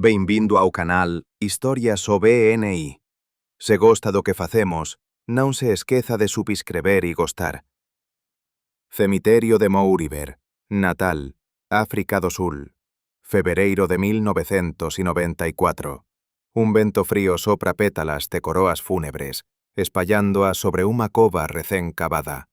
Bem-vindo ao canal Historias OBNI. Se gosta do que facemos, non se esqueza de subscrever e gostar. Cemiterio de Mouriber, Natal, África do Sul, febreiro de 1994. Un vento frío sopra pétalas de coroas fúnebres, espallándoas sobre unha cova recén cavada.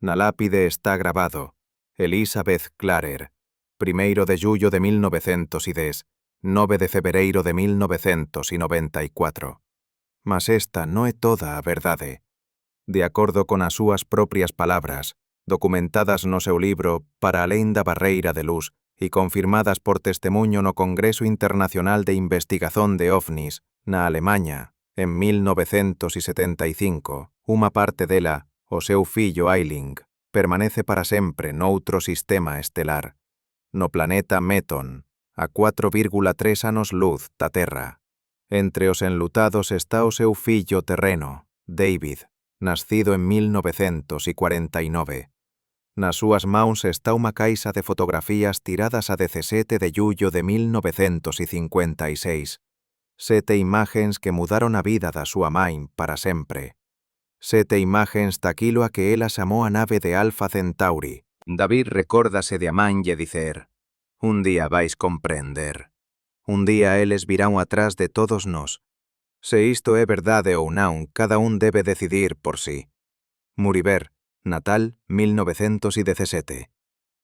Na lápide está grabado Elizabeth Clarer, 1 de jullo de 1910, 9 de febreiro de 1994. Mas esta non é toda a verdade. De acordo con as súas propias palabras, documentadas no seu libro Para alén da barreira de luz e confirmadas por testemuño no Congreso Internacional de Investigación de OVNIs, na Alemanha, en 1975, unha parte dela, o seu fillo Eiling, permanece para sempre noutro sistema estelar, no planeta Meton, a 4,3 anos luz da Terra. Entre os enlutados está o seu fillo terreno, David, nascido en 1949. Nas súas mãos está unha caixa de fotografías tiradas a 17 de jullo de 1956. 7 imagens que mudaron a vida da súa mãe para sempre. 7 imagens daquilo a que ela chamou a nave de Alpha Centauri. David recórdase de a man lle dicer: un día vais comprender. Un día eles virán atrás de todos nós. Se isto é verdade ou non, cada un debe decidir por si. Mouriber, Natal, 1917.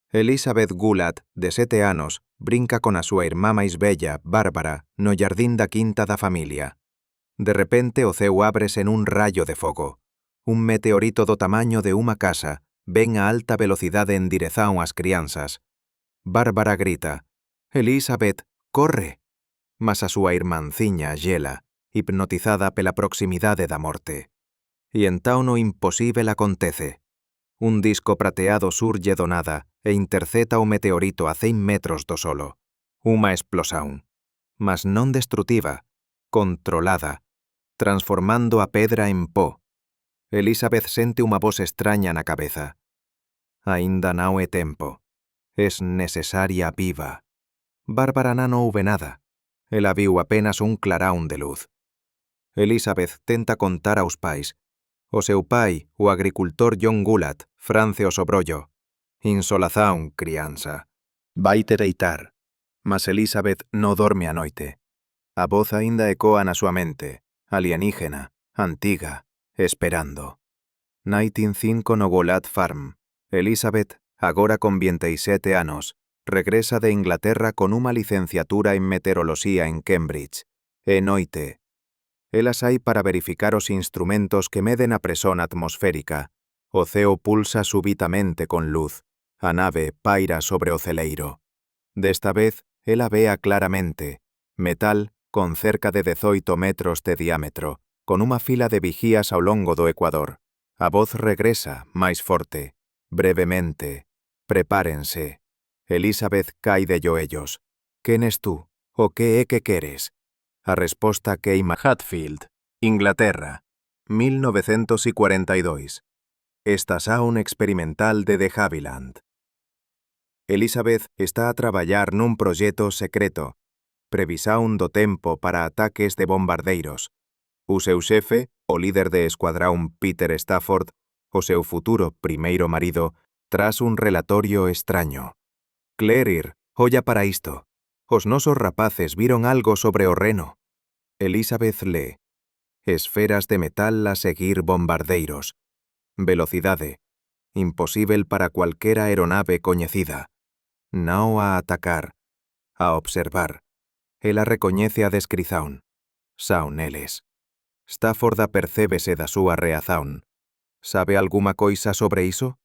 Elizabeth Goulad, de 7 anos, brinca con a súa irmá máis bella, Bárbara, no jardín da quinta da familia. De repente o ceu ábrese en un rayo de fogo. Un meteorito do tamaño de unha casa ven a alta velocidade en direzón ás crianzas. Bárbara grita: «Elizabeth, corre!» Mas a súa irmanciña xela, hipnotizada pela proximidade da morte. E entón o imposíbel acontece. Un disco prateado surge do nada e interceta o meteorito a 100 metros do solo. Unha explosión, mas non destrutiva, controlada, transformando a pedra en pó. Elizabeth sente unha voz extraña na cabeza. Aínda non é tempo. Es necesaria viva. Bárbara non ouve nada. Ela viu apenas un clarón de luz. Elizabeth tenta contar aos pais. O seu pai, o agricultor John Goulad, france o sobrollo. Insolación, crianza. Vaite deitar. Mas Elizabeth non dorme a noite. A voz aínda ecoa na súa mente, alienígena, antiga, esperando. 1905 no Goulad Farm. Elizabeth, agora con 27 anos, regresa de Inglaterra con unha licenciatura en meteoroloxía en Cambridge. É noite. Ela sai para verificar os instrumentos que meden a presión atmosférica. O ceo pulsa súbitamente con luz. A nave paira sobre o celeiro. Desta vez, ela vea claramente. Metal con cerca de 18 metros de diámetro, con unha fila de vigías ao longo do ecuador. A voz regresa, máis forte. Brevemente. Prepárense. Elizabeth cae de joellos. Quen es tú? O que é que queres? A resposta queima. Hatfield, Inglaterra, 1942. Estación experimental de De Havilland. Elizabeth está a traballar nun proxecto secreto. Previsión do tempo para ataques de bombardeiros. O seu xefe, o líder de escuadrón Peter Stafford, o seu futuro primeiro marido, tras un relatorio extraño. Clarer, olla para isto. Os nosos rapaces viron algo sobre o reno. Elizabeth lee. Esferas de metal a seguir bombardeiros. Velocidade. Imposíbel para cualquera aeronave coñecida. Non a atacar. A observar. Ela recoñece a descrición. Son eles. Stafford apercébese da súa reazón. Sabe alguma coisa sobre iso?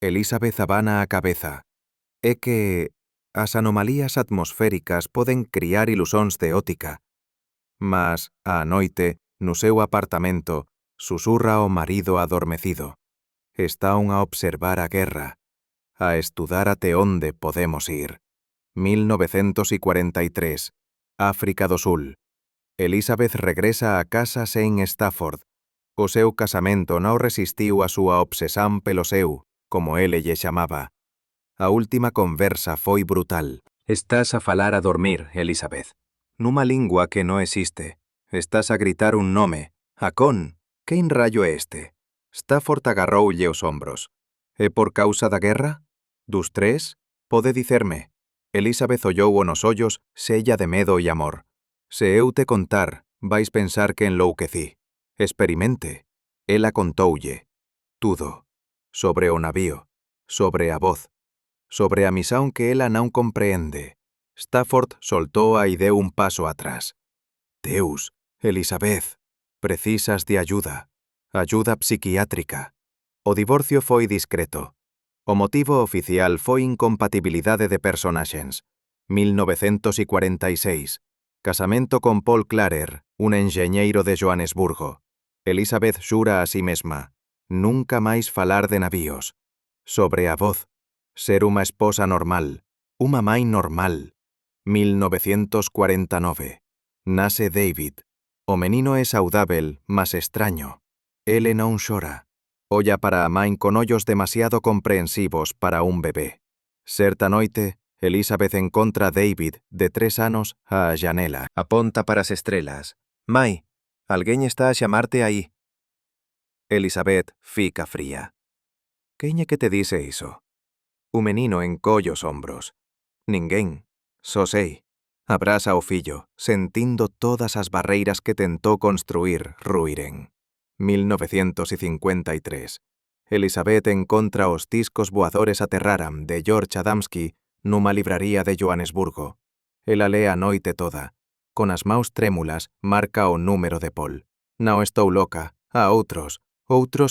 Elizabeth abana a cabeza. É que as anomalías atmosféricas poden criar ilusóns de óptica. Mas, á noite, no seu apartamento, susurra o marido adormecido. Está a observar a guerra, a estudar até onde podemos ir. 1943, África do Sul. Elizabeth regresa a casa sen Stafford. O seu casamento non resistiu a súa obsesión pelo seu, como ele lle chamaba. A última conversa foi brutal. Estás a falar a dormir, Elizabeth. numa lingua que no existe. Estás a gritar un nome. Acón, ¿qué rayo é este? Stafford agarroulle os ombros. É por causa da guerra? Dos tres? Pode dicerme. Elizabeth ollou nos ollos sella de medo e amor. Se eu te contar, vais pensar que enlouquecí. Experimente. Ela contoulle. Tudo. Sobre o navío. Sobre a voz. Sobre a misión que ela non compreende. Stafford soltou e deu un paso atrás. Deus, Elizabeth, precisas de ayuda. Ayuda psiquiátrica. O divorcio foi discreto. O motivo oficial foi incompatibilidade de personaxes. 1946. Casamento con Paul Clarer, un enxeñeiro de Joanesburgo. Elizabeth xura a sí mesma. Nunca máis falar de navíos. Sobre a voz. Ser unha esposa normal. Unha mai normal. 1949. Nace David. O menino é saudável, mas extraño. Ele non xora. Olla para a main con ollos demasiado comprensivos para un bebé. Certa noite, Elizabeth encontra a David, de 3 anos, á janela. Aponta para as estrelas. Mai, alguén está a xamarte aí. Elizabeth fica fría. Quen é que te dice iso? O menino encolle os ombros. Ninguén. Só sei. Abraza ao fillo, sentindo todas as barreiras que tentou construir ruíren. 1953. Elizabeth encontra os discos voadores aterraran de George Adamski numa libraría de Joanesburgo. Ela lê a noite toda. Con as maus trémulas, marca o número de Paul. Non estou loca. A outros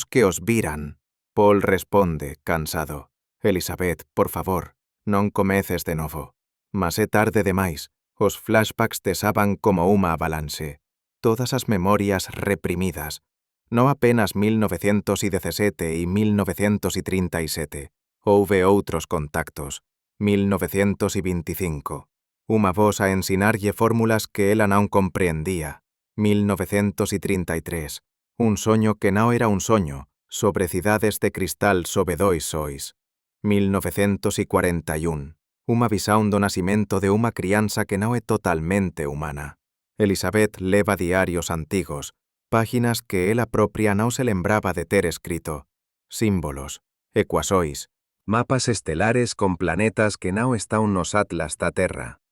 que os viran. Paul responde, cansado. Elizabeth, por favor, non comeces de novo. Mas é tarde demais. Os flashbacks cesaban como unha avalanxe. Todas as memorias reprimidas. Non apenas 1917 e 1937. Houve outros contactos. 1925. Unha voz a ensinarlle fórmulas que ela non compreendía. 1933. Un soño que non era un soño, sobre cidades de cristal sobe 2 sois. 1941. Unha visión do nacimento de unha crianza que non é totalmente humana. Elizabeth leva diarios antigos, páginas que ela propia non se lembraba de ter escrito. Símbolos, ecuasois, mapas estelares con planetas que non están nos atlas da Terra.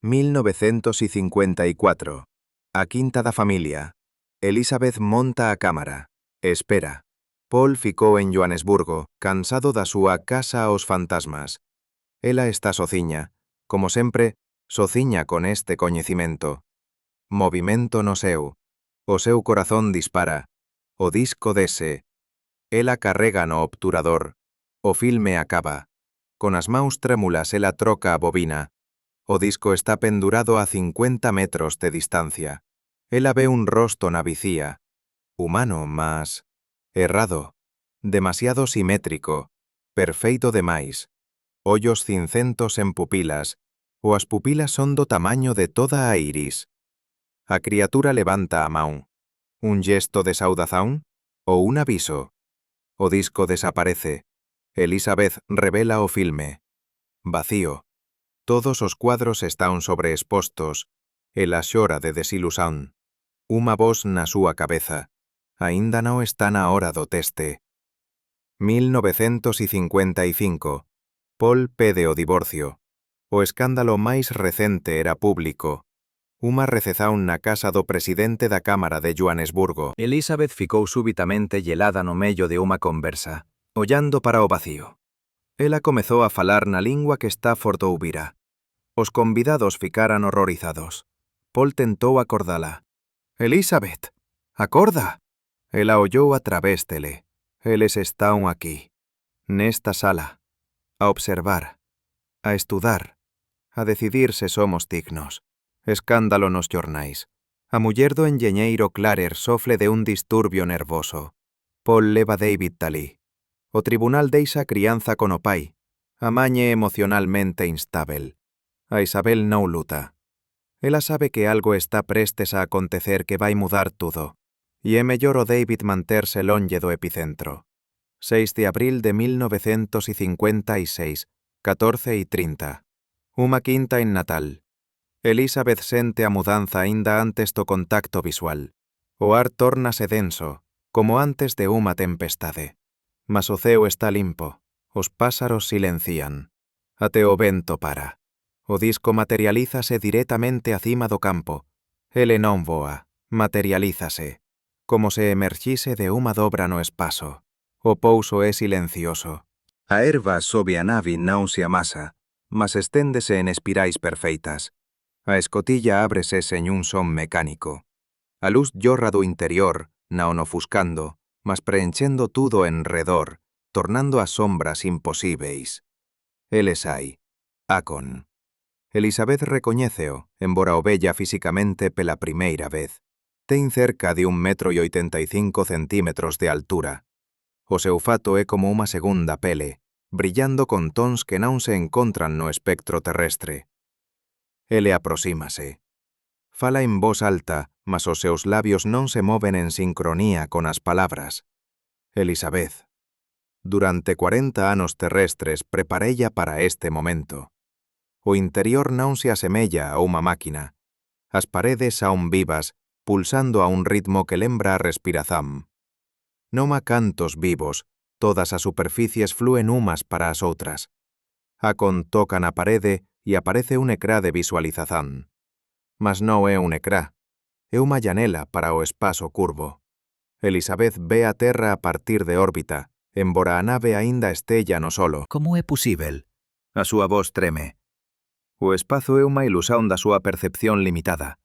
1954. A quinta da familia. Elizabeth monta a cámara. Espera. Paul ficou en Joanesburgo, cansado da súa casa aos fantasmas. Ela está sociña, como sempre, sociña con este coñecimento. Movimento no seu. O seu corazón dispara. O disco dese. Ela carrega no obturador. O filme acaba. Con as maus trémulas ela troca a bobina. O disco está pendurado a 50 metros de distancia. Ela ve un rosto na vicía. Humano, mas errado. Demasiado simétrico. Perfeito demais. Ollos cincentos en pupilas, o as pupilas son do tamaño de toda a iris. A criatura levanta a man. Un gesto de saudación? O un aviso? O disco desaparece. Elizabeth revela o filme. Vacío. Todos os cuadros están sobreexpostos. Ela xora de desilusón. Unha voz na súa cabeza. Aínda non está na hora do teste. 1955. Paul pede o divorcio. O escándalo máis recente era público. Unha recezón na casa do presidente da Cámara de Joanesburgo. Elizabeth ficou súbitamente helada no medio de unha conversa, ollando para o vacío. Ela comezou a falar na lingua que Stafford ouvira. Os convidados ficaran horrorizados. Paul tentou acordala. Elizabeth, acorda! Ela ollou a través dele. Eles están aquí, nesta sala. A observar, a estudar, a decidir se somos dignos. Escándalo nos xornais. A muller do enxeñeiro Clarer sofre de un disturbio nervoso. Paul leva David talí. O tribunal deixa a crianza con o pai. A mañe emocionalmente instável. A Isabel non luta. Ela sabe que algo está prestes a acontecer que vai mudar tudo. E é mellor o David manterse longe do epicentro. 6 de abril de 1956, 14:30. Unha quinta en Natal. Elizabeth sente a mudanza aínda antes do contacto visual. O ar tórnase denso, como antes de unha tempestade. Mas o ceo está limpo, os pásaros silencian. Até o vento para. O disco materialízase directamente acima do campo. Ele non voa, materialízase, como se emerxise de unha dobra no espazo. O pouso é silencioso. A erva sobe a nave non se amasa, mas esténdese en espirais perfeitas. A escotilla ábrese sen un son mecánico. A luz llorra do interior, non ofuscando, mas preenchendo tudo en redor, tornando as sombras imposíveis. Eles hai. Akon. Elizabeth recoñéceo, embora o vella físicamente pela primeira vez. Ten cerca de 1,85 m de altura. O seu fato é como unha segunda pele, brillando con tons que non se encontran no espectro terrestre. Ele aproxímase. Fala en voz alta, mas os seus labios non se moven en sincronía con as palabras. Elizabeth. Durante 40 anos terrestres preparella para este momento. O interior non se asemella a unha máquina. As paredes aún vivas, pulsando a un ritmo que lembra a respiración. Non há cantos vivos, todas as superficies flúen umas para as outras. Akon toca na parede e aparece un ecrá de visualización. Mas non é un ecrá, é unha llanela para o espazo curvo. Elizabeth ve a Terra a partir de órbita, embora a nave aínda estella no solo. Como é posíbel? A súa voz treme. O espazo é unha ilusión da súa percepción limitada.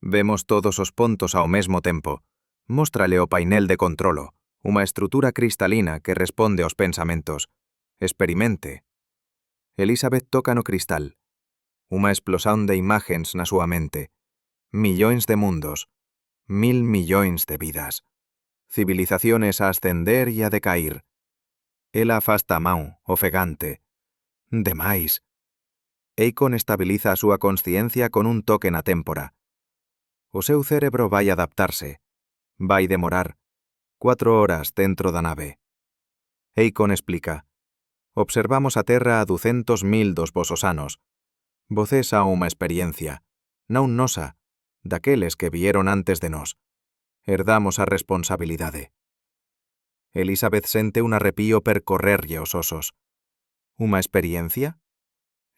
Vemos todos os pontos ao mesmo tempo. Móstrale o painel de controlo, unha estrutura cristalina que responde aos pensamentos. Experimente. Elizabeth toca no cristal. Unha explosión de imagens na súa mente. Millóns de mundos. 1000 millóns de vidas. Civilizaciones a ascender e a decair. Ela afasta a man, ofegante. Demais. Akon estabiliza a súa consciencia con un toque na témpora. O seu cerebro vai adaptarse. Vai demorar 4 horas dentro da nave. Akon explica. Observamos a Terra a 200.000 dos vosos anos. Voces a unha experiencia, non nosa, daqueles que vieron antes de nós. Herdamos a responsabilidade. Elizabeth sente un arrepío percorrerlle os osos. Unha experiencia?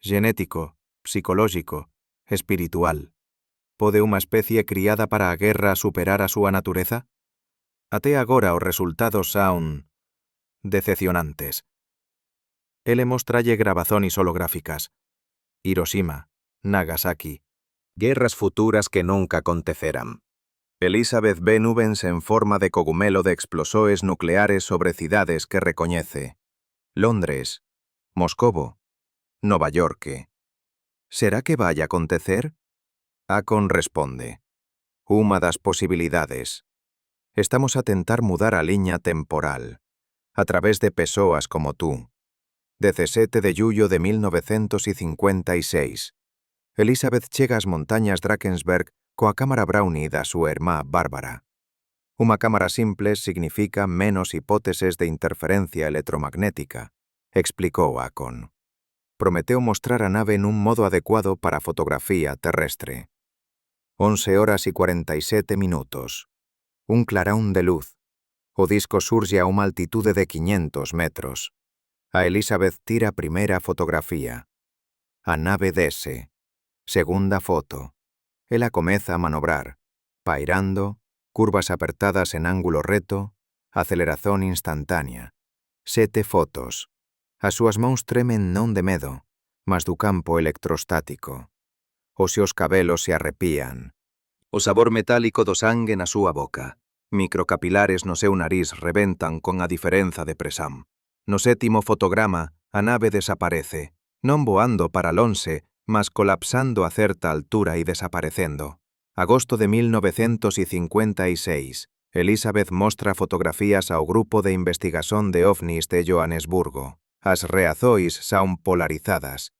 Genético, psicolóxico, espiritual. Pode unha especie criada para a guerra superar a súa natureza? Até agora os resultados son decepcionantes. Ele mostralle grabazones holográficas. Hiroshima, Nagasaki. Guerras futuras que nunca aconteceran. Elizabeth ve nubes en forma de cogumelo de explosores nucleares sobre cidades que recoñece. Londres, Moscovo, Nova York. Será que vai acontecer? Akon responde. Unha das posibilidades. Estamos a tentar mudar a liña temporal, a través de persoas como tú. 17 de jullo de 1956. Elizabeth chega ás montañas Drakensberg coa cámara Brownie da súa irmá Bárbara. Unha cámara simple significa menos hipóteses de interferencia electromagnética, explicou Akon. Prometeu mostrar a nave nun modo adecuado para a fotografía terrestre. 11 horas y 47 minutos. Un clarón de luz. O disco surge a unha altitude de 500 metros. A Elizabeth tira a primeira fotografía. A nave desce. Segunda foto. Ela comeza a manobrar, pairando, curvas apertadas en ángulo reto, aceleración instantánea. 7 fotos. As súas mãos tremen non de medo, mas do campo electrostático. Os seus cabelos se arrepían. O sabor metálico do sangue na súa boca. Microcapilares no seu nariz rebentan con a diferenza de presión. No sétimo fotograma, a nave desaparece, non voando para lonxe, mas colapsando a certa altura e desaparecendo. Agosto de 1956. Elizabeth mostra fotografías ao grupo de investigación de ovnis de Joanesburgo. As reazois son polarizadas.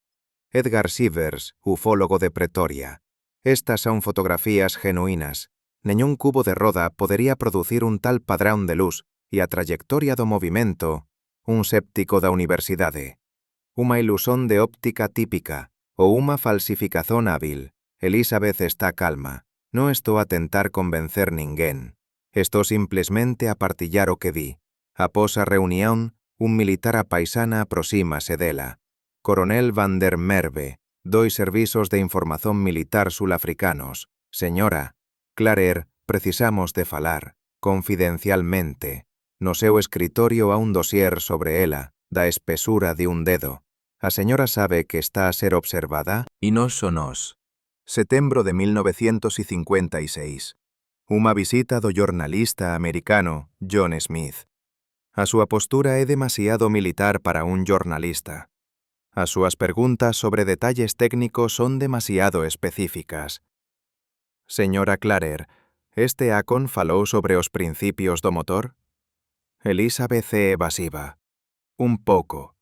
Edgar Sivers, ufólogo de Pretoria. Estas son fotografías genuínas. Neñún cubo de roda podería producir un tal padrón de luz e a trayectoria do movimento, un séptico da universidade. Unha ilusión de óptica típica ou unha falsificación hábil, Elizabeth está calma. No estou a tentar convencer ninguén. Estou simplesmente a partillar o que vi. Após a reunión, un militar apaisana aproxímase dela. Coronel Van der Merwe, dos servizos de información militar sulafricanos. Señora Clarer, precisamos de falar, confidencialmente. No seu escritorio a un dossier sobre ela, da espesura de un dedo. A señora sabe que está a ser observada? E nós son nós. Setembro de 1956. Unha visita do jornalista americano John Smith. A súa postura é demasiado militar para un jornalista. As súas preguntas sobre detalles técnicos son demasiado específicas. Señora Clarer, este Acon falou sobre os principios do motor? Elizabeth é evasiva. Un pouco.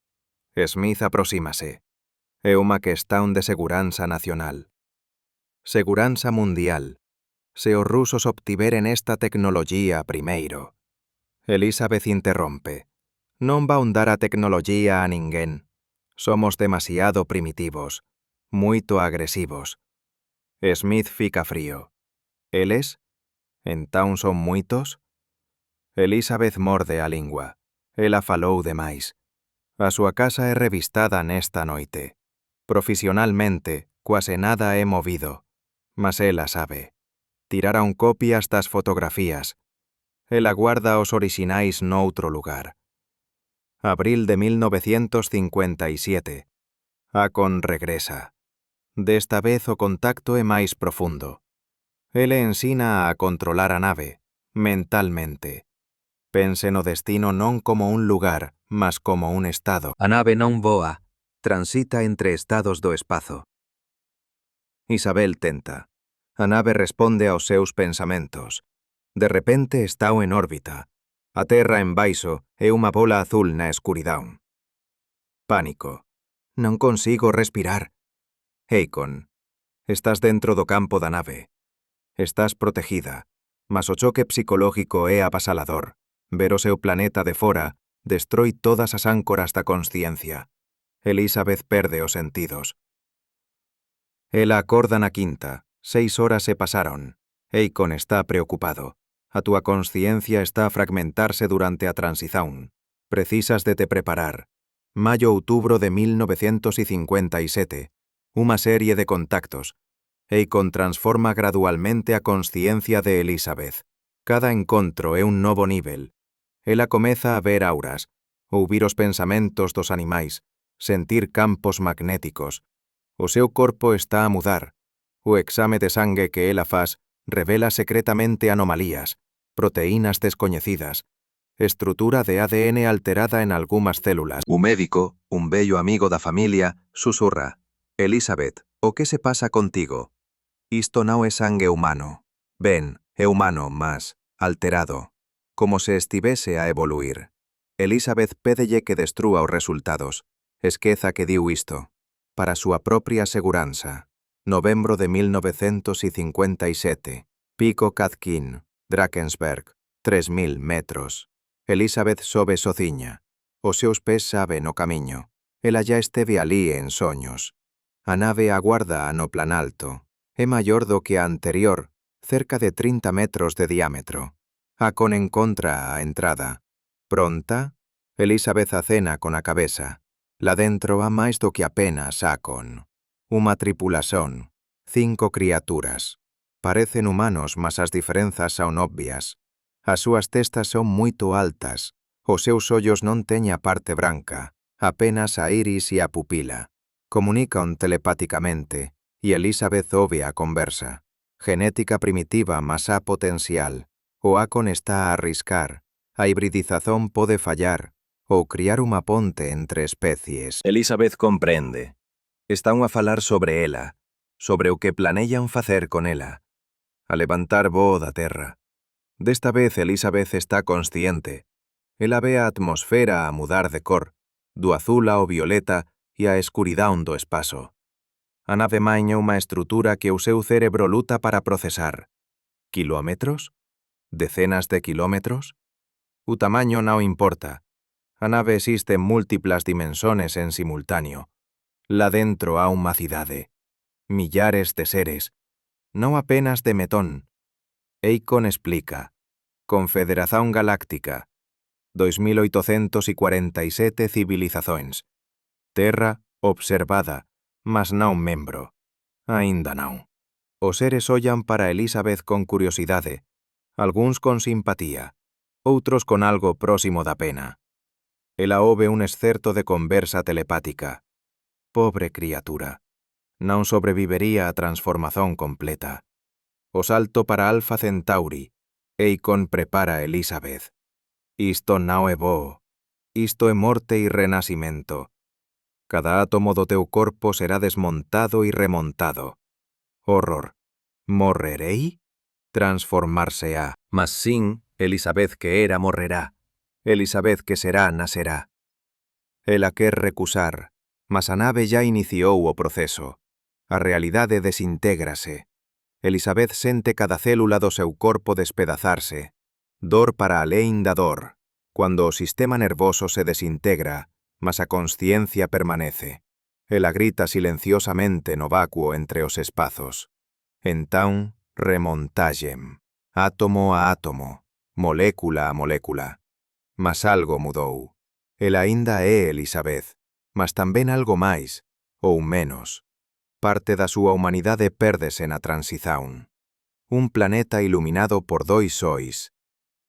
Smith aproxímase. É unha questão de seguranza nacional. Seguranza mundial. Se os rusos obtiveren esta tecnología primeiro. Elizabeth interrompe. Non va dar a tecnología a ninguén. Somos demasiado primitivos, moito agresivos. Smith fica frío. Eles? Entón son moitos? Elizabeth morde a lingua. Ela falou demais. A súa casa é revistada nesta noite. Profesionalmente, quase nada é movido. Mas ela sabe. Tiraron copias das fotografías. Ela guarda os orixinais noutro lugar. Abril de 1957. Acon regresa. Desta vez o contacto é máis profundo. Ele ensina a controlar a nave, mentalmente. Pense no destino non como un lugar, mas como un estado. A nave non voa, transita entre estados do espazo. Isabel tenta. A nave responde aos seus pensamentos. De repente está en órbita. A terra en baixo é unha bola azul na escuridão. Pánico. Non consigo respirar. Acon. Estás dentro do campo da nave. Estás protegida, mas o choque psicológico é avasalador. Ver o seu planeta de fora destroi todas as áncoras da consciencia. Elizabeth perde os sentidos. Ela acorda na quinta. 6 horas se pasaron. Acon está preocupado. A túa consciencia está a fragmentarse durante a transición. Precisas de te preparar. Maio-outubro de 1957. Unha serie de contactos. Acon transforma gradualmente a consciencia de Elizabeth. Cada encontro é un novo nivel. Ela comeza a ver auras, ouvir os pensamentos dos animais, sentir campos magnéticos. O seu corpo está a mudar. O exame de sangue que ela faz revela secretamente anomalías, proteínas descoñecidas, estrutura de ADN alterada en algunhas células. O médico, un bello amigo da familia, susurra. Elizabeth, o que se pasa contigo? Isto non é sangue humano. Ben, é humano, mas alterado. Como se estivese a evoluir. Elizabeth pédelle que destrúa os resultados. Esqueza que diu isto. Para súa propia seguranza. Novembro de 1957. Pico Cadkin, Drakensberg, 3000 metros. Elizabeth sobe sociña. Os seus pés saben o camiño. Ela ya esteve alí en soños. A nave aguarda no plan alto. É maior do que a anterior, cerca de 30 metros de diámetro. Acon encontra a entrada. Pronta? Elizabeth acena con a cabeza. Lá dentro há máis do que apenas Acon. Unha tripulación. 5 criaturas. Parecen humanos, mas as diferenzas son obvias. As súas testas son moito altas. Os seus ollos non teñen a parte branca, apenas a iris e a pupila. Comunican telepáticamente, e Elizabeth ouve a conversa. Genética primitiva, mas há potencial. O Acon está a arriscar. A hibridización pode fallar, ou criar unha ponte entre especies. Elizabeth comprende. Están a falar sobre ela, sobre o que planellan facer con ela. A levantar voo da terra. Desta vez Elizabeth está consciente. Ela ve a atmosfera a mudar de cor, do azul ao violeta e a escuridão do espazo. A nave maña unha estrutura que o seu cerebro luta para procesar. Quilómetros? Decenas de kilómetros? O tamaño non importa. A nave existe en múltiplas dimensiones en simultáneo. Lá dentro há unha cidade. millares de seres, no apenas de metón. Eikon explica. Confederación Galáctica. 2847 civilizações. Terra observada, mas non membro. Ainda non. Os seres ollan para Elizabeth con curiosidade, algúns con simpatía, outros con algo próximo da pena. Ela ouve un excerto de conversa telepática. Pobre criatura. Non sobrevivería a transformación completa. O salto para Alpha Centauri. Eikon prepara a Elizabeth. Isto non é bo. Isto é morte e renacimento. Cada átomo do teu corpo será desmontado e remontado. Horror. Morrerei? Transformarse-á. Mas sin, Elizabeth que era morrerá. Elizabeth que será nacerá. Ela quer recusar, mas a nave ya iniciou o proceso. A realidade desintégrase. Elizabeth sente cada célula do seu corpo despedazarse. Dor para alén da dor. Cuando o sistema nervoso se desintegra, mas a consciencia permanece. Ela grita silenciosamente no vacuo entre os espazos. Entón, remontallem. Átomo a átomo, molécula a molécula. Mas algo mudou. Ela aínda é Elizabeth, mas tamén algo máis, ou menos. Parte da súa humanidade pérdese na transición. Un planeta iluminado por dois sois.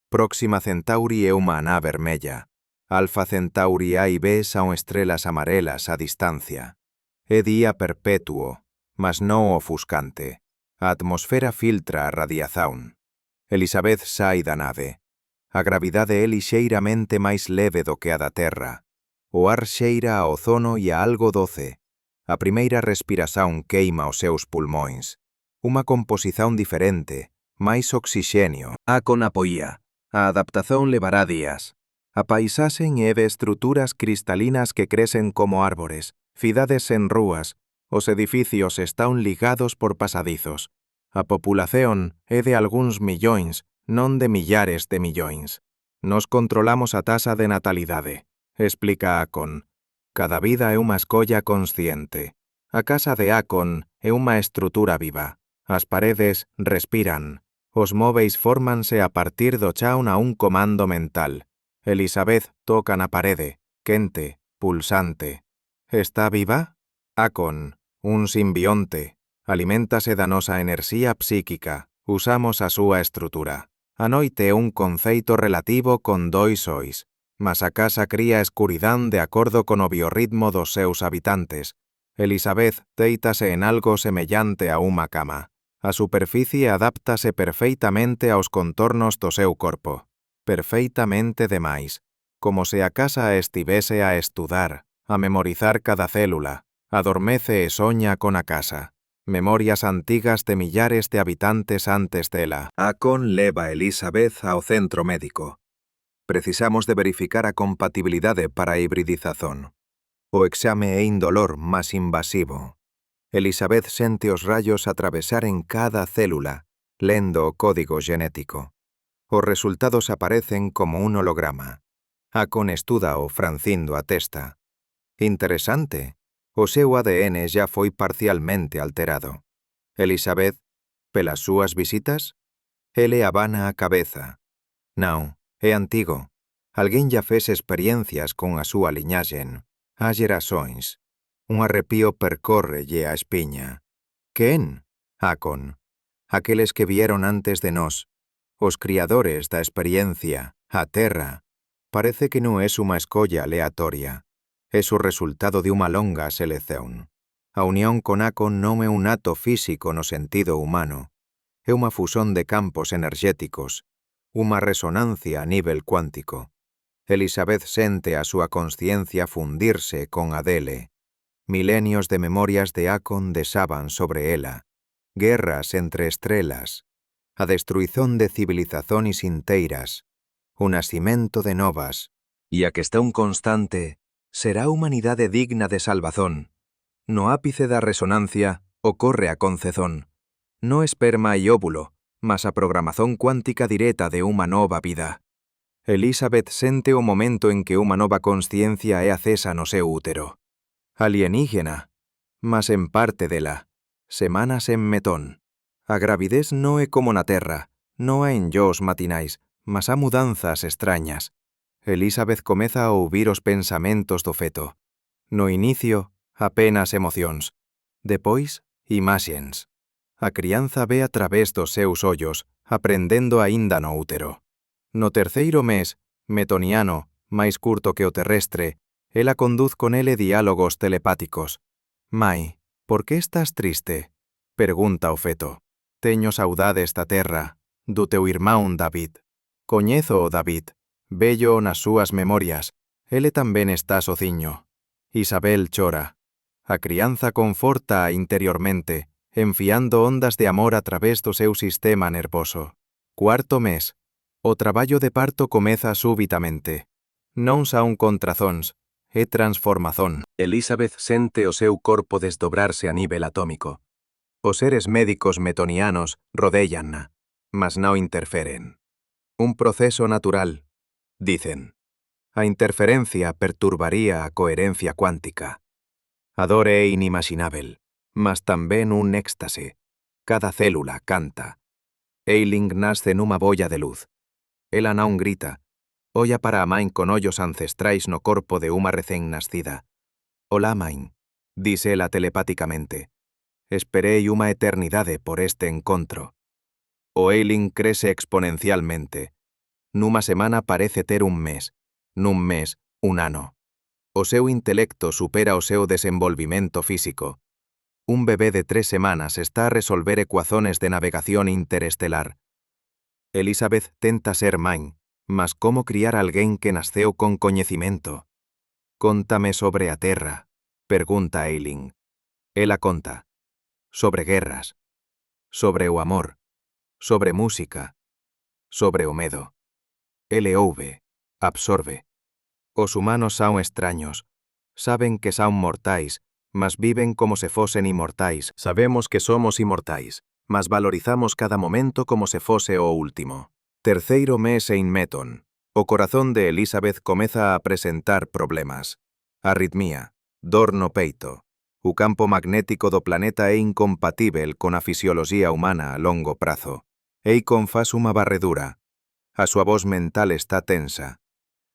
Próxima Centauri é unha aná vermella. Alpha Centauri A e B son estrelas amarelas a distancia. É día perpetuo, mas non ofuscante. A atmosfera filtra a radiación. Elizabeth sai da nave. A gravidade é lixeiramente máis leve do que a da Terra. O ar xeira a ozono e a algo doce. A primeira respiración queima os seus pulmóns. Unha composición diferente, máis oxixenio. Eikon apoía. A adaptación levará días. A paisaxe é de estruturas cristalinas que crecen como árbores, cidades en rúas, os edificios están ligados por pasadizos. A populación é de algúns millóns, non de millares de millóns. Nos controlamos a tasa de natalidade, explica Eikon. Cada vida é unha escolla consciente. A casa de Eikon é unha estrutura viva. As paredes respiran. Os móveis fórmanse a partir do chão a un comando mental. Elizabeth toca na parede, quente, pulsante. Está viva? Eikon, un simbionte. Aliméntase da nosa enerxía psíquica. Usamos a súa estrutura. A noite é un conceito relativo con dois sois. Mas a casa cría escuridán de acordo con o biorritmo dos seus habitantes. Elizabeth deítase en algo semellante a unha cama. A superficie adáptase perfeitamente aos contornos do seu corpo. Perfeitamente demais. Como se a casa estivese a estudar, a memorizar cada célula. Adormece e soña con a casa. Memorias antigas de millares de habitantes antes dela. Eikon leva a Elizabeth ao centro médico. Precisamos de verificar a compatibilidade para a hibridización. O exame é indolor, mas invasivo. Elizabeth sente os rayos atravesar en cada célula, lendo o código genético. Os resultados aparecen como un holograma. Eikon estúdao francindo a testa. Interesante. O seu ADN já foi parcialmente alterado. Elizabeth, pelas súas visitas? Ele abana a cabeza. Non. É antigo. Alguén ya fez experiencias con a súa liñaxen. Há xerações. Un arrepío percórrelle a espiña. Quen? Eikon. Aqueles que vieron antes de nós. Os criadores da experiencia, a Terra. Parece que non é unha escolla aleatoria. É o resultado de unha longa selección. A unión con Eikon non é un acto físico no sentido humano. É unha fusón de campos energéticos. Unha resonancia a nivel cuántico. Elizabeth sente a súa consciencia fundirse con a dele. Milenios de memorias de Eikon desaban sobre ela. Guerras entre estrelas. A destruición de civilizaciones inteiras. O nacimento de novas. E a questão constante, será a humanidade digna de salvazón? No ápice da resonancia ocorre a concezón. No esperma e óvulo, mas a programación cuántica directa de unha nova vida. Elizabeth sente o momento en que unha nova consciencia é acesa no seu útero. Alienígena, mas en parte dela. Semanas en Metón. A gravidez no é como na terra, no há enllós matinais, mas há mudanzas extrañas. Elizabeth comeza a ouvir os pensamentos do feto. No inicio, apenas emocións. Depois, imaxens. A crianza ve a través dos seus ollos, aprendendo aínda no útero. No terceiro mes, metoniano, máis curto que o terrestre, ela conduz con ele diálogos telepáticos. Mai, por que estás triste? Pergunta o feto. Teño saudade esta terra, do teu irmán David. Coñezo o David, vello nas súas memorias, ele tamén está sociño. Isabel chora. A crianza conforta interiormente, enfiando ondas de amor a través do seu sistema nervoso. Cuarto mes. O traballo de parto comeza súbitamente. Non son contrazóns, é transformazón. Elizabeth sente o seu corpo desdobrarse a nivel atómico. Os seres médicos metonianos rodéllanna, mas non interferen. Un proceso natural, dicen. A interferencia perturbaría a coherencia cuántica. A dor é inimaxinável, mas tamén un éxtase. Cada célula canta. Eiling nasce nunha bolla de luz. Ela non grita. Olla para a main con ollos ancestrais no corpo de unha recén nascida. Olá, main, dice ela telepáticamente. Esperei unha eternidade por este encontro. O Eiling crece exponencialmente. Nunha semana parece ter un mes. Nun mes, un ano. O seu intelecto supera o seu desenvolvimento físico. Un bebé de 3 semanas está a resolver ecuazones de navegación interestelar. Elizabeth tenta ser main, mas como criar alguén que nasceu con coñecimento? Contame sobre a terra, pergunta Eiling. Ela conta. Sobre guerras. Sobre o amor. Sobre música. Sobre o medo. Ele ouve, absorbe. Os humanos son extraños. Saben que son mortais, mas viven como se fosen inmortais. Sabemos que somos inmortais, mas valorizamos cada momento como se fose o último. Terceiro mes en Metón. O corazón de Elizabeth comeza a presentar problemas. Arritmía, dor no peito. O campo magnético do planeta é incompatível con a fisioloxía humana a longo prazo. Eikon faz unha barredura. A súa voz mental está tensa.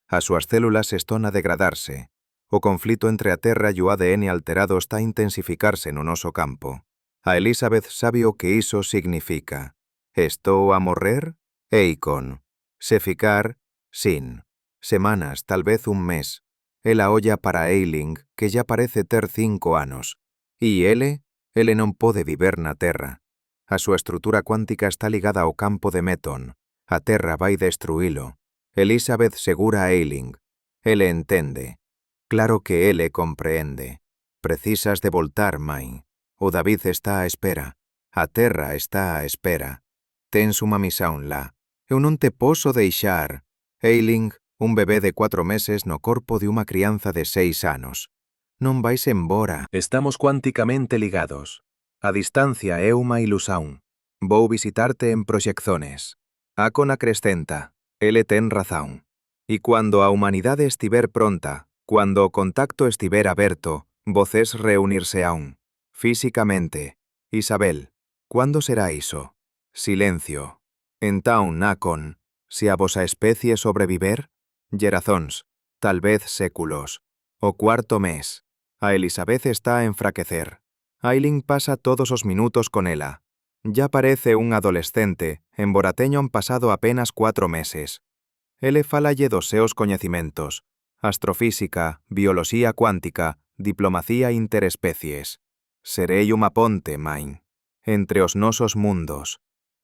As súas células están a degradarse. O conflito entre a Terra e o ADN alterado está a intensificarse no noso campo. A Elizabeth sabe o que iso significa. Estou a morrer? Eikon. Se ficar, sin. Semanas, tal vez un mes. Ela olla para Eiling, que ya parece ter 5 anos. E ele non pode viver na Terra. A súa estrutura cuántica está ligada ao campo de Metón. A Terra vai destruílo. Elizabeth segura a Eiling. Ele entende. Claro que ele comprende. Precisas de voltar, mai. O David está á espera. A Terra está á espera. Tens unha misión lá. Eu non te poso deixar. Eiling, un bebé de 4 meses no corpo de unha crianza de 6 anos. Non vais embora. Estamos cuánticamente ligados. A distancia é unha ilusión. Vou visitarte en proxecciones. Acon acrescenta. Ele ten razón. E cuando a humanidade estiver pronta, cuando o contacto estiver aberto, voces reunirse aún. Físicamente. Isabel, cuando será iso? Silencio. Entón, Acon, se a vosa especie sobreviver? Gerazóns, tal vez séculos. O cuarto mes. A Elizabeth está a enfraquecer. Eiling pasa todos os minutos con ela. Ya parece un adolescente, embora teñan pasado apenas 4 meses. Ele fálalle dos seus coñecimentos. Astrofísica, bioloxía cuántica, diplomacía interespecies. Serei unha ponte, main, entre os nosos mundos.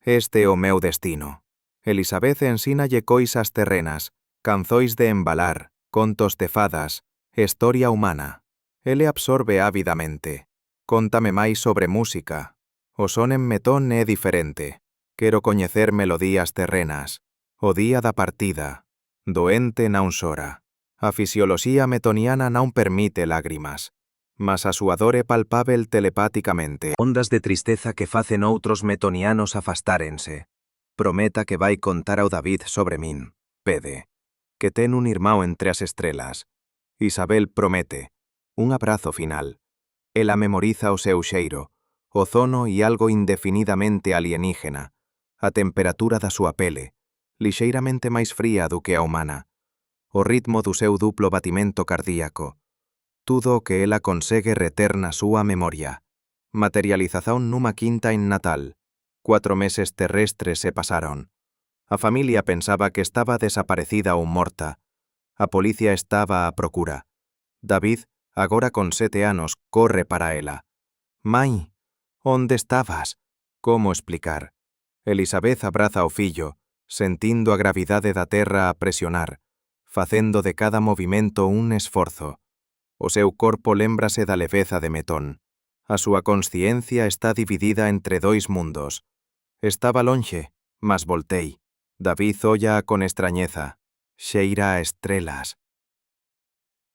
Este é o meu destino. Elizabeth ensínalle coisas terrenas, canzois de embalar, contos de fadas, historia humana. Ele absorbe ávidamente. Contame máis sobre música. O son en Metón é diferente. Quero coñecer melodías terrenas. O día da partida. Doente non xora. A fisioloxía metoniana non permite lágrimas. Mas a súa dor é palpável telepáticamente. Ondas de tristeza que facen outros metonianos afastárense. Prometa que vai contar ao David sobre min. Pede. Que ten un irmão entre as estrelas. Isabel promete. Un abrazo final. Ela memoriza o seu xeiro. ozono e algo indefinidamente alienígena, a temperatura da súa pele, lixeiramente máis fría do que a humana, o ritmo do seu duplo batimento cardíaco, tudo o que ela consegue reter na súa memoria. Materialización nunha quinta en Natal. 4 meses terrestres se pasaron. A familia pensaba que estaba desaparecida ou morta. A policía estaba á procura. David, agora con 7 anos, corre para ela. «Mai, onde estabas?» Como explicar? Elizabeth abraza ao fillo, sentindo a gravidade da terra a presionar, facendo de cada movimento un esforzo. O seu corpo lémbrase da leveza de Metón. A súa consciencia está dividida entre 2 mundos. Estaba lonxe, mas voltei. David olla con extrañeza. Xeira a estrelas.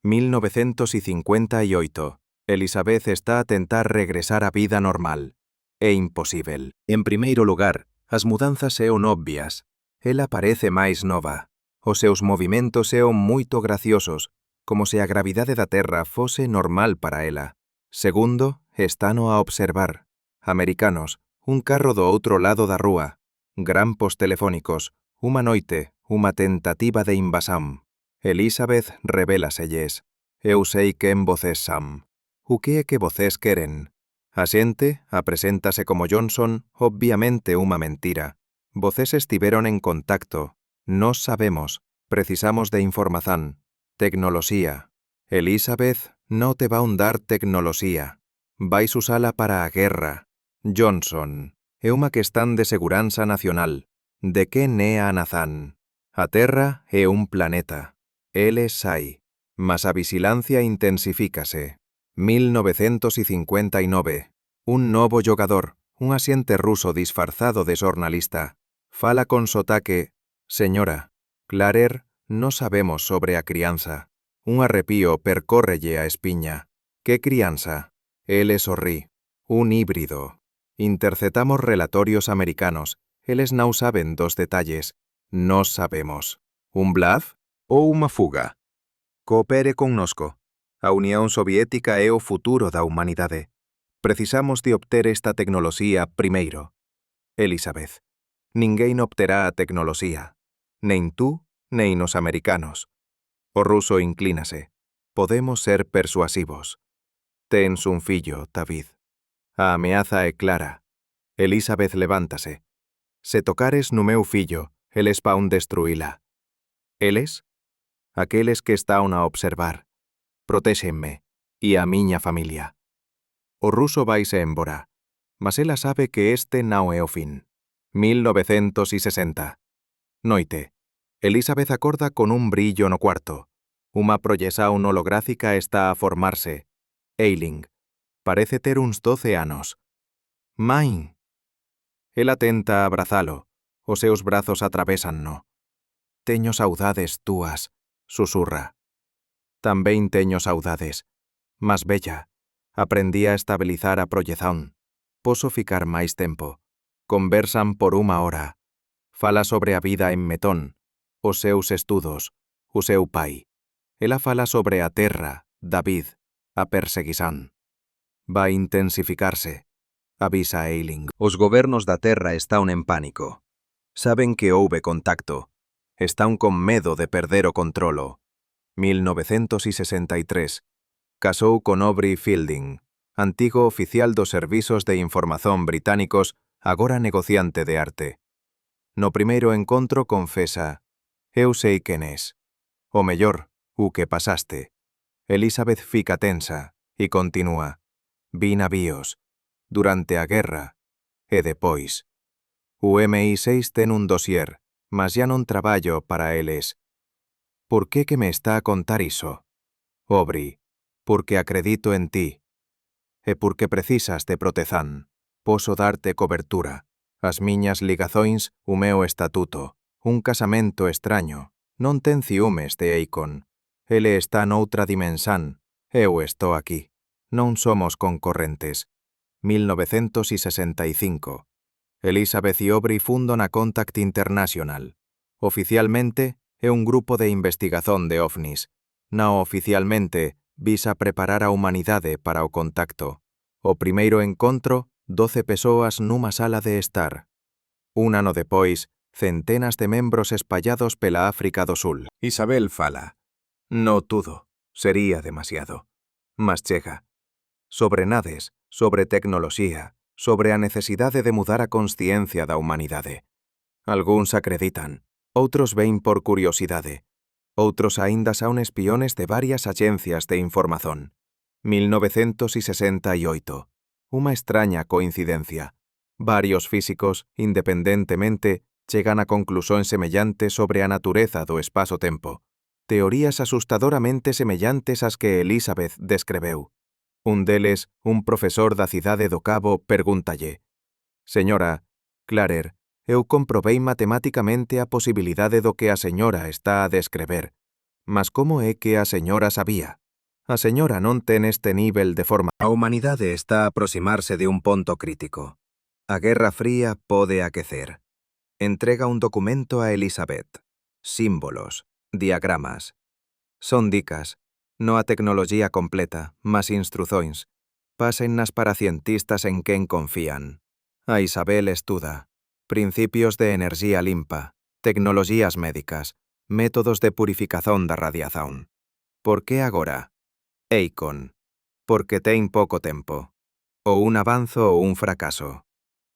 1958. Elizabeth está a tentar regresar á vida normal. É imposível. En primeiro lugar, as mudanzas son obvias. Ela parece máis nova. Os seus movimentos son moito graciosos, como se a gravidade da Terra fose normal para ela. Segundo, estano a observar. Americanos, un carro do outro lado da rúa. Grampos telefónicos, unha noite, unha tentativa de invasión. Elizabeth revélaselles. Eu sei quen voces son. O que é que voces queren? A xente apreséntase como Johnson, obviamente unha mentira. Voces estiveron en contacto. Nos sabemos. Precisamos de información. Tecnoloxía. Elizabeth no te va a dar tecnoloxía. Vais usala para a guerra. Johnson. É unha questán de seguranza nacional. De que é a nazán? A Terra é un planeta. Eles hai. Mas a vigilancia intensifícase. 1959. Un novo xogador, un asiente ruso disfrazado de xornalista. Fala con sotaque. Señora, Clarer, no sabemos sobre a crianza. Un arrepío percórrelle a espiña. Que crianza? Ele sorrí. Un híbrido. Interceptamos relatorios americanos. Eles non saben dos detalles. Nos sabemos. Un bluff ou unha fuga? Coopere connosco. A Unión Soviética é o futuro da humanidade. Precisamos de obter esta tecnoloxía primeiro. Elizabeth. Ninguén obterá a tecnoloxía. Nen tú, nen os americanos. O ruso inclínase. Podemos ser persuasivos. Tens un fillo, David. A ameaza é clara. Elizabeth levántase. Se tocares no meu fillo, eles paun destruíla. Eles? Aqueles que están a observar. Protéxenme, e a miña familia. O ruso vaise embora, mas ela sabe que este non é o fin. 1960. Noite. Elizabeth acorda con un brillo no cuarto. Unha proyección holográfica está a formarse. Eiling. Parece ter uns 12 anos. Mai. Ela tenta abrazalo. Os seus brazos atravésanno. Teño saudades túas, susurra. Tamén teño saudades. Mas bella, aprendí a estabilizar a proyección. Poso ficar máis tempo. Conversan por unha hora. Fala sobre a vida en Metón, os seus estudos, o seu pai. Ela fala sobre a terra, David, a perseguición. Va intensificarse, avisa Eiling. Os gobernos da terra están en pánico. Saben que houve contacto. Están con medo de perder o controlo. 1963. Casou con Aubrey Fielding, antigo oficial dos Servizos de Información británicos, agora negociante de arte. No primeiro encontro confesa: eu sei quen es. O mellor, o que pasaste. Elizabeth fica tensa e continúa: vi navíos, durante a guerra, e depois. O MI6 ten un dossier, mas ya non traballo para eles. Por que me está a contar iso? Aubrey, porque acredito en ti. E porque precisas de protezán. Poso darte cobertura. As miñas ligazóns, o meu estatuto. Un casamento extraño. Non ten ciúmes de Eikon. Ele está noutra dimensán. Eu estou aquí. Non somos concorrentes. 1965. Elizabeth e Aubrey fundan a Contact International. Oficialmente, é un grupo de investigación de ovnis. Non oficialmente, visa preparar a humanidade para o contacto. O primeiro encontro 12 pessoas numa sala de estar. Un ano depois, centenas de membros espallados pela África do Sul. Isabel fala. No tudo, sería demasiado. Mas chega. Sobre nades, sobre tecnoloxía, sobre a necesidade de mudar a consciencia da humanidade. Algúns acreditan, outros ven por curiosidade. Outros aínda son espiones de varias agencias de información. 1968. Unha extraña coincidencia. Varios físicos, independentemente, chegan a conclusións semellantes sobre a natureza do espazo-tempo. Teorías asustadoramente semellantes ás que Elizabeth descreveu. Un deles, un profesor da cidade do Cabo, pregúntalle: «Señora, Clarer, eu comprobei matematicamente a posibilidade do que a señora está a descrever. Mas como é que a señora sabía? A señora non ten este nivel de forma». A humanidade está a aproximarse de un ponto crítico. A Guerra Fría pode aquecer. Entrega un documento a Elizabeth. Símbolos, diagramas. Son dicas, no a tecnoloxía completa, mas instruzoins. Pásennas para cientistas en quen confían. A Isabel estuda. Principios de enerxía limpa, tecnoloxías médicas, métodos de purificación da radiación. Por que agora? Eikon. Porque ten pouco tempo. Ou un avanzo ou un fracaso.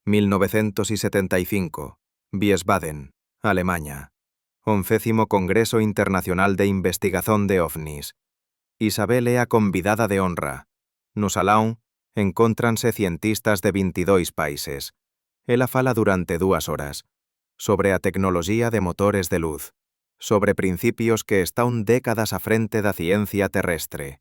1975. Wiesbaden, Alemania. 11º Congreso Internacional de Investigación de OVNIs. Isabel é a convidada de honra. No salón, encóntranse cientistas de 22 países. Ela fala durante 2 horas. Sobre a tecnoloxía de motores de luz. Sobre principios que están décadas á frente da ciencia terrestre.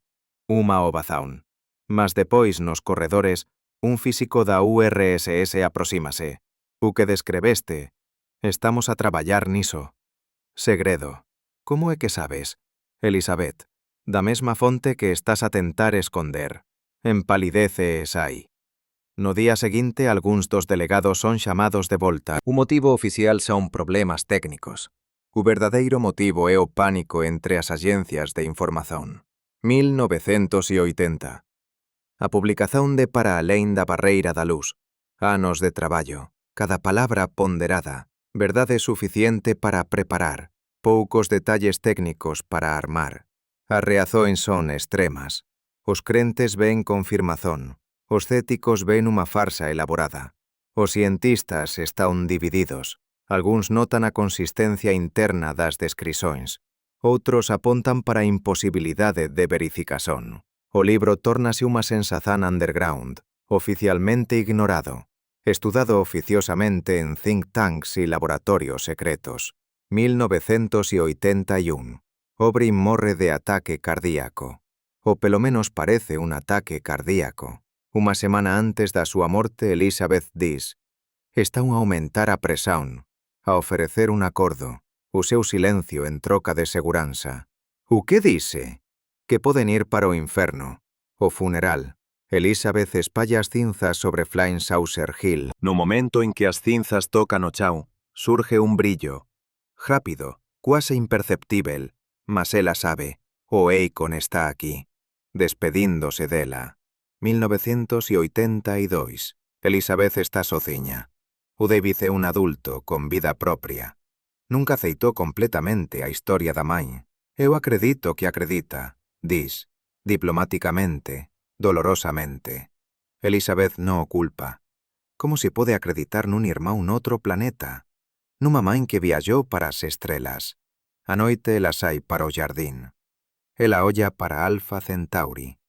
Unha ovación. Mas depois, nos corredores, un físico da URSS aproxímase. O que descreveste. Estamos a traballar niso. Segredo. Como é que sabes? Elizabeth. Da mesma fonte que estás a tentar esconder. Empalidece e sai. No día seguinte, algúns dos delegados son chamados de volta. O motivo oficial son problemas técnicos. O verdadeiro motivo é o pánico entre as agencias de información. 1980. A publicación de Para alén da barreira da luz. Anos de traballo. Cada palabra ponderada. Verdade suficiente para preparar. Poucos detalles técnicos para armar. As reazóns son extremas. Os crentes ven confirmación. Os céticos ven unha farsa elaborada. Os cientistas están divididos. Algúns notan a consistencia interna das descrições. Outros apontan para a imposibilidade de verificación. O libro tórnase unha sensazán underground, oficialmente ignorado, estudado oficiosamente en think tanks e laboratorios secretos. 1981. O'Brien morre de ataque cardíaco. O pelo menos parece un ataque cardíaco. Unha semana antes da súa morte, Elizabeth dis: «Están a aumentar a presión, a ofrecer un acordo, o seu silencio en troca de seguranza». O que dice? Que poden ir para o inferno. O funeral. Elizabeth espalla as cinzas sobre Flying Saucer Hill. No momento en que as cinzas tocan o chao, surge un brillo. Rápido, quase imperceptível, mas ela sabe, o Eikon está aquí. Despedíndose dela. 1982. Elizabeth está sociña. O David é un adulto con vida propia. Nunca aceitou completamente a historia da mãe. Eu acredito que acredita, dis, diplomáticamente, dolorosamente. Elizabeth non o culpa. Como se pode acreditar nun irmão noutro planeta? Nunha mãe que viaxou para as estrelas. A noite ela sai para o jardín. Ela olla para Alfa Centauri.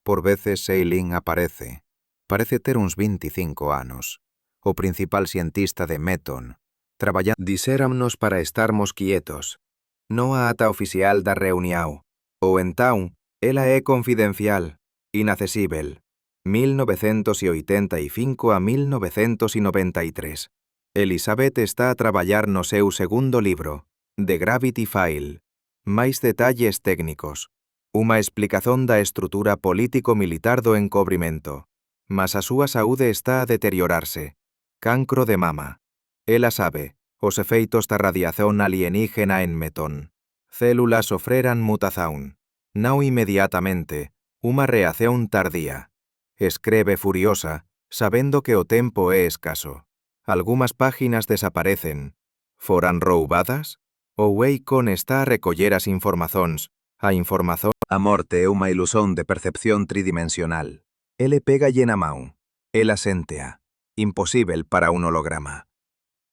Por veces Eileen aparece. Parece ter uns 25 anos. O principal cientista de Meton. Traballando. Dixéramnos para estarmos quietos. Non a ata oficial da reunião. Ou entón, ela é confidencial, inaccesível. 1985 a 1993. Elizabeth está a traballar no seu segundo libro, The Gravity File. Máis detalles técnicos. Unha explicación da estrutura político-militar do encobrimento. Mas a súa saúde está a deteriorarse. Cancro de mama. Ela sabe, os efeitos da radiación alienígena en Meton. Células sofreran mutación. Non inmediatamente, unha reacción tardía. Escreve furiosa, Sabendo que o tempo é escaso, algunhas páginas desaparecen, foran roubadas, ou Eikon está a recoller as informazóns. A informazón. A morte é unha ilusón de percepción tridimensional. Ele pégalle na man. Ela séntea. Imposível para un holograma.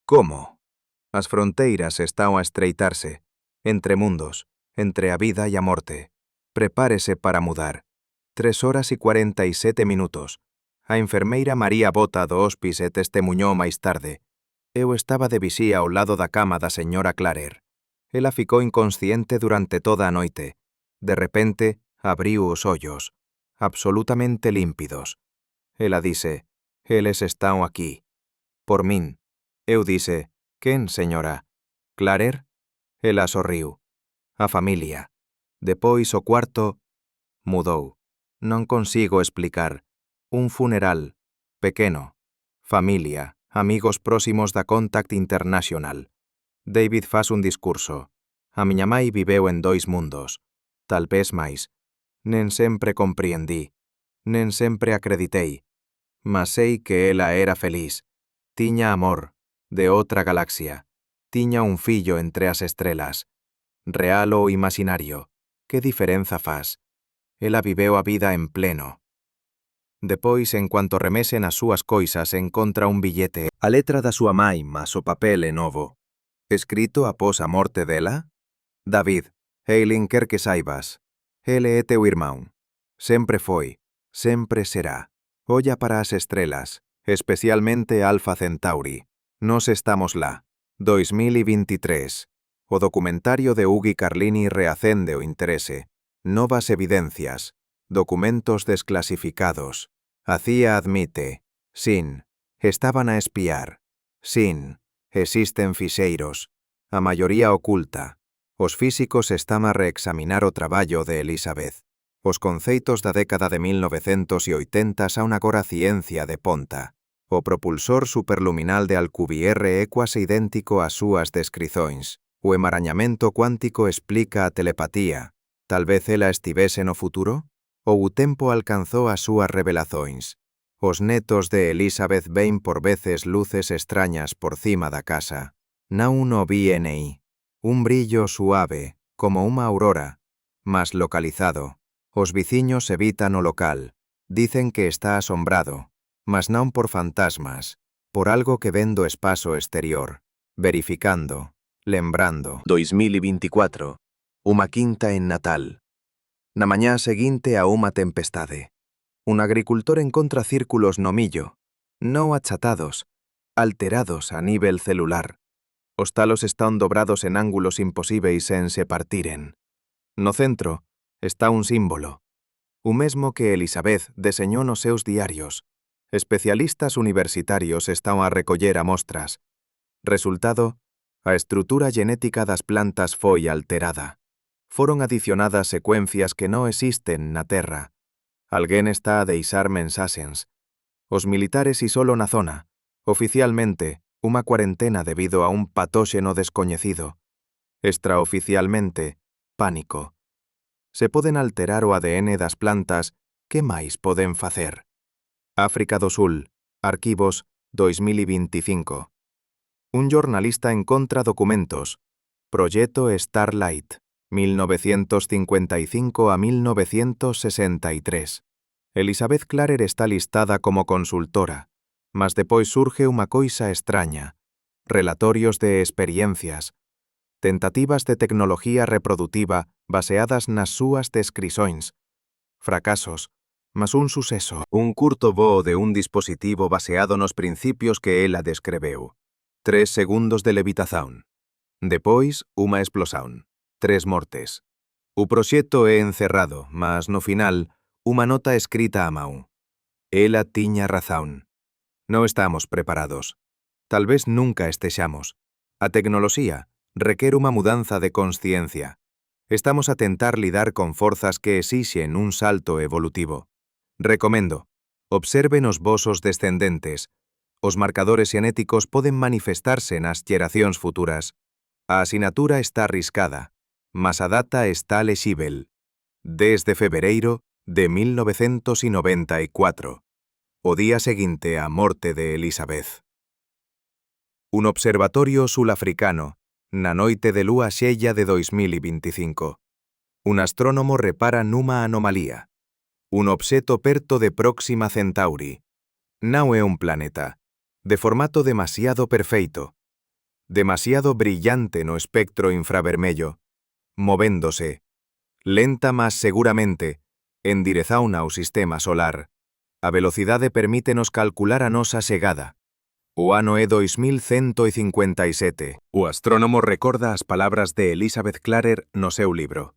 Como? As fronteiras están a estreitarse. Entre mundos, entre a vida e a morte. Prepárese para mudar. 3:47. A enfermeira María Bota do hospice testemuñou máis tarde. Eu estaba de visía ao lado da cama da señora Clarer. Ela ficou inconsciente durante toda a noite. De repente, abriu os ollos, absolutamente límpidos. Ela dise, eles están aquí. Por min. Eu dise, quen, señora? Clarer? Ela sorriu. A familia. Depois o cuarto mudou. Non consigo explicar. Un funeral, pequeno, familia, amigos próximos da Contact International. David faz un discurso. A miña mai viveu en 2 mundos, tal vez máis. Nen sempre compreendí, nen sempre acreditei, mas sei que ela era feliz. Tiña amor, de outra galaxia. Tiña un fillo entre as estrelas. Real ou imaginario, que diferenza faz? Ela viveu a vida en pleno. Depois, en cuanto remesen as súas coisas, encontra un billete. A letra da súa mai, mas o papel é novo. Escrito após a morte dela? David, Eileen quer que saibas. Ele é teu irmán. Sempre foi, sempre será. Olla para as estrelas, especialmente Alpha Centauri. Nos estamos lá. 2023. O documentario de Ugi Carlini reacende o interese. Novas evidencias. Documentos desclasificados. A CIA admite. Sin. Estaban a espiar. Sin. Existen fixeiros. A maioría oculta. Os físicos están a reexaminar o traballo de Elizabeth. Os conceitos da década de 1980 son agora ciencia de ponta. O propulsor superluminal de Alcubierre é quase idéntico ás súas descrizóns. O emaranhamento cuántico explica a telepatía. Tal vez ela estivese no futuro? Ou o tempo alcanzou as súas revelações. Os netos de Elizabeth ven por veces luces extrañas por cima da casa. Non o vi. Un brillo suave, como unha aurora, mas localizado. Os veciños evitan o local. Dicen que está asombrado, mas non por fantasmas, por algo que ven do espazo exterior. Verificando, lembrando. 2024. Unha quinta en Natal. Na mañá seguinte a unha tempestade. Un agricultor encontra círculos no millo, non achatados, alterados a nivel celular. Os talos están dobrados en ángulos imposíveis en se partiren. No centro está un símbolo, o mesmo que Elizabeth deseñou nos seus diarios. Especialistas universitarios están a recoller amostras. Resultado, a estrutura genética das plantas foi alterada. Foron adicionadas secuencias que non existen na Terra. Alguén está a deixar mensaxes. Os militares isolo na zona. Oficialmente, unha cuarentena debido a un patóxeno descoñecido. Extraoficialmente, pánico. Se poden alterar o ADN das plantas, que máis poden facer? África do Sul, Arquivos, 2025. Un jornalista encontra documentos. Proyecto Starlight. 1955 a 1963. Elizabeth Clarer está listada como consultora, mas depois surge unha coisa extraña. Relatorios de experiencias. Tentativas de tecnología reproductiva baseadas nas súas descrições. Fracasos, mas un suceso. Un curto voo de un dispositivo baseado nos principios que ela descreveu. 3 segundos de levitación. Depois, unha explosión. 3 mortes. O proxecto é encerrado, mas no final, unha nota escrita a mão. Ela tiña razón. Non estamos preparados. Tal vez nunca estexamos. A tecnoloxía requer unha mudanza de consciencia. Estamos a tentar lidar con forzas que exixen un salto evolutivo. Recomendo, observen os vosos descendentes. Os marcadores xenéticos poden manifestarse nas xeracións futuras. A asinatura está arriscada, mas a data está lexíbel. Desde febreiro de 1994. O día seguinte a morte de Elizabeth. Un observatorio sulafricano, na noite de lúa xella de 2025. Un astrónomo repara nunha anomalía. Un obxeto perto de Próxima Centauri. Non é un planeta. De formato demasiado perfeito. Demasiado brillante no espectro infravermello. Movéndose. Lenta mas seguramente, endirezaun ao sistema solar. A velocidade permítenos calcular a nosa chegada. O ano é 2157. O astrónomo recorda as palabras de Elizabeth Clarer no seu libro.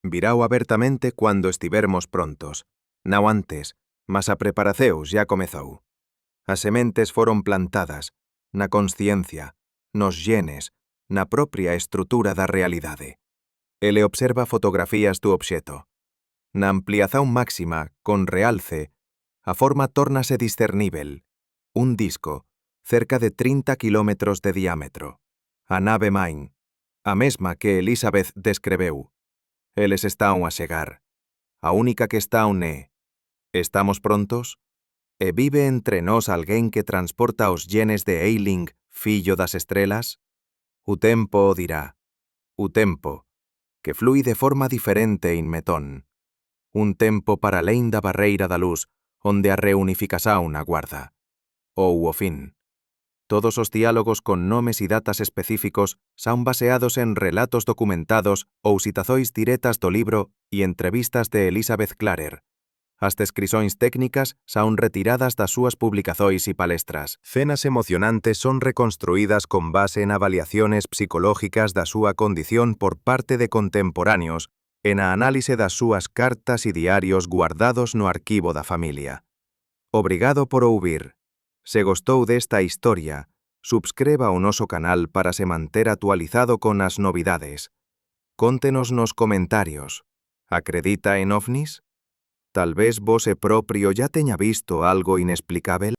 Virao abertamente cuando estivermos prontos. Non antes, mas a preparaceus ya comezou. As sementes foron plantadas, na consciencia, nos genes, na propia estrutura da realidade. Ele observa fotografías do obxeto. Na ampliación máxima, con realce, a forma tórnase discernível. Un disco, cerca de 30 kilómetros de diámetro. A nave Main, a mesma que Elizabeth descreveu. Eles están a chegar. A única que está é. Estamos prontos? E vive entre nós alguén que transporta os genes de Eiling, fillo das estrelas? O tempo o dirá. O tempo, que flui de forma diferente en metón. Un tempo para alén da barreira da luz, onde a reunificación aguarda. Ou o fin. Todos os diálogos con nomes e datas específicos son baseados en relatos documentados ou citazois directas do libro e entrevistas de Elizabeth Clarer. As descrições técnicas son retiradas das súas publicazois e palestras. Cenas emocionantes son reconstruídas con base en avaliaciones psicológicas da súa condición por parte de contemporáneos e na análise das súas cartas e diarios guardados no arquivo da familia. Obrigado por ouvir. Se gostou desta historia, subscriba o noso canal para se manter actualizado con as novidades. Cóntenos nos comentarios. Acredita en ovnis? Tal vez vos propio ya teña visto algo inexplicável?